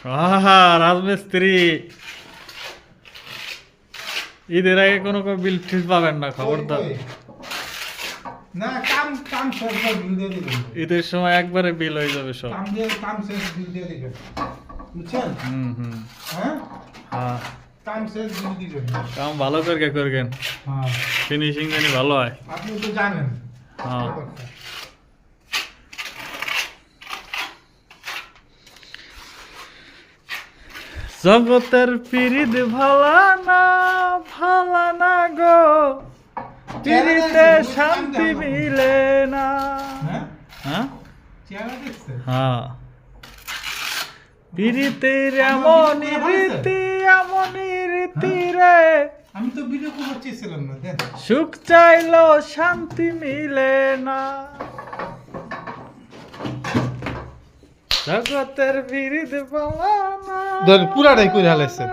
আহা রাজমিস্ত্রি ঈদের আগে কোনো বিল ঠিক পাবেন না, খবরদার। না কাম কাম শেষ করে বিল দিয়ে দিবেন। ঈদের সময় একবারে বিল হয়ে যাবে সব। কাম শেষ বিল দিয়ে দিবেন, বুঝছেন? হুম। হ্যাঁ হ্যাঁ, কাম শেষ বিল দিবেন। কাম ভালো করে করবেন, হ্যাঁ ফিনিশিং জানি ভালো হয়। আপনি তো জানেন। হ্যাঁ জগতের পিরিত ভালা না গো, পিরিতে শান্তি মিলে না। হ্যাঁ হ্যাঁ চেহারা দেখছেন? হ্যাঁ, পিরিতের এমনই রীতি রে, আমি তো ভিডিও করছিলাম না, দেন সুখ চাইলো শান্তি মিলে না। জগতের পিরিত ভালা না পুরাটাই করে হালাইছে।